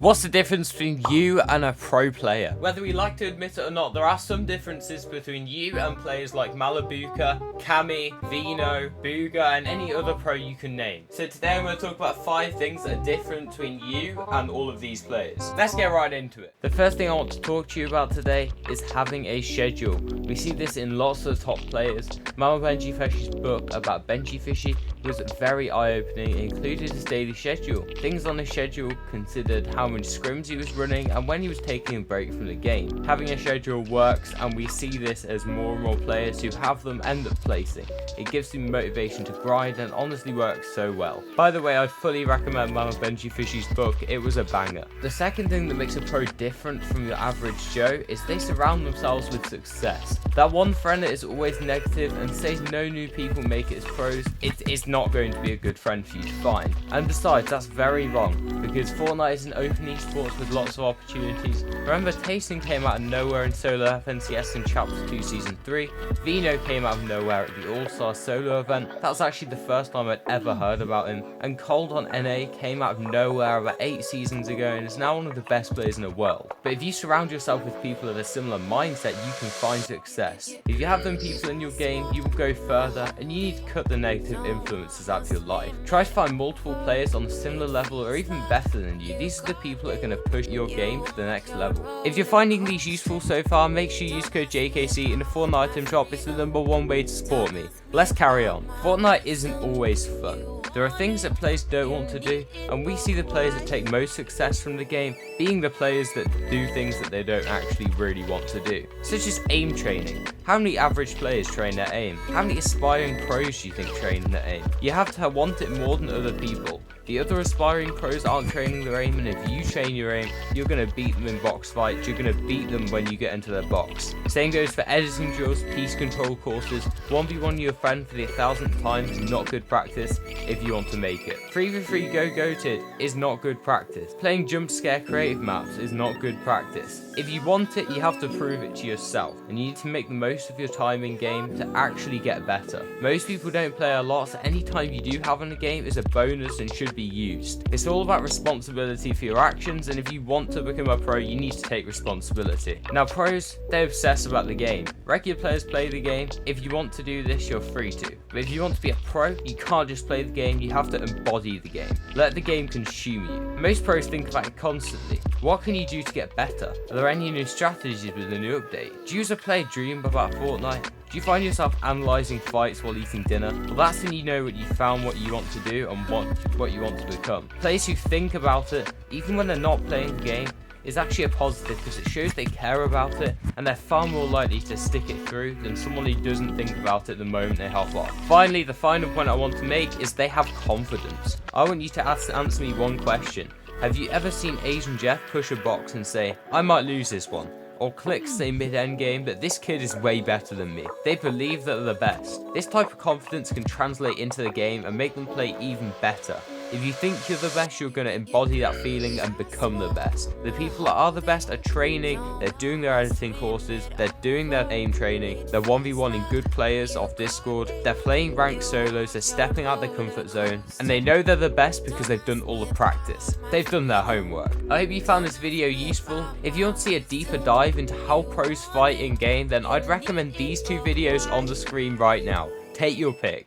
What's the difference between you and a pro player? Whether we like to admit it or not, there are some differences between you and players like Malabuka, Kami, Vino, Booga, and any other pro you can name. So today I'm going to talk about 5 things that are different between you and all of these players. Let's get right into it. The first thing I want to talk to you about today is having a schedule. We see this in lots of top players. Mama Benji Fishy's book about Benji Fishy was very eye-opening. It included his daily schedule. Things on his schedule considered how many scrims he was running and when he was taking a break from the game. Having a schedule works, and we see this as more and more players who have them end up placing. It gives them motivation to grind and honestly works so well. By the way, I'd fully recommend Mama Benji Fishy's book. It was a banger. The second thing that makes a pro different from your average Joe is they surround themselves with success. That one friend that is always negative and says no new people make it as pros, it is not going to be a good friend for you to find. And besides, that's very wrong, because Fortnite is an open esports with lots of opportunities. Remember, Tasting came out of nowhere in solo FNCS in Chapter 2 Season 3. Vino came out of nowhere at the All-Star solo event. That was actually the first time I'd ever heard about him. And Cold on NA came out of nowhere about 8 seasons ago and is now one of the best players in the world. But if you surround yourself with people with a similar mindset, you can find success. If you have them people in your game, you will go further, and you need to cut the negative influences out of your life. Try to find multiple players on a similar level or even better than you. These are the people that are going to push your game to the next level. If you're finding these useful so far, make sure you use code JKC in the Fortnite item shop. It's the #1 way to support me. Let's carry on. Fortnite isn't always fun. There are things that players don't want to do, and we see the players that take most success from the game being the players that do things that they don't actually really want to do, such as aim training. How many average players train their aim? How many aspiring pros do you think train their aim? You have to want it more than other people. The other aspiring pros aren't training their aim, and if you train your aim, you're going to beat them in box fights. You're going to beat them when you get into their box. Same goes for editing drills, piece control courses. 1v1 your friend for the 1000th time is not good practice if you want to make it. 3v3 go-goated is not good practice. Playing jump scare creative maps is not good practice. If you want it, you have to prove it to yourself, and you need to make the most of your time in game to actually get better. Most people don't play a lot, so any time you do have in a game is a bonus and should be used. It's all about responsibility for your actions, and if you want to become a pro, you need to take responsibility. Now, pros, they obsess about the game. Regular players play the game. If you want to do this, you're free to. But if you want to be a pro, you can't just play the game, you have to embody the game. Let the game consume you. Most pros think about it constantly. What can you do to get better? Are there any new strategies with the new update? Do you as a player dream about Fortnite? Do you find yourself analysing fights while eating dinner? Well, that's when you know what you found, what you want to do, and what you want to become. Players who think about it, even when they're not playing the game, is actually a positive, because it shows they care about it, and they're far more likely to stick it through than someone who doesn't think about it the moment they hop off. Finally, the final point I want to make is they have confidence. I want you to answer me one question. Have you ever seen Asian Jeff push a box and say, I might lose this one? Or click say mid-end game that this kid is way better than me? They believe that they're the best. This type of confidence can translate into the game and make them play even better. If you think you're the best, you're going to embody that feeling and become the best. The people that are the best are training, they're doing their editing courses, they're doing their aim training, they're 1v1ing good players off Discord, they're playing ranked solos, they're stepping out their comfort zone, and they know they're the best because they've done all the practice. They've done their homework. I hope you found this video useful. If you want to see a deeper dive into how pros fight in game, then I'd recommend these 2 videos on the screen right now. Take your pick.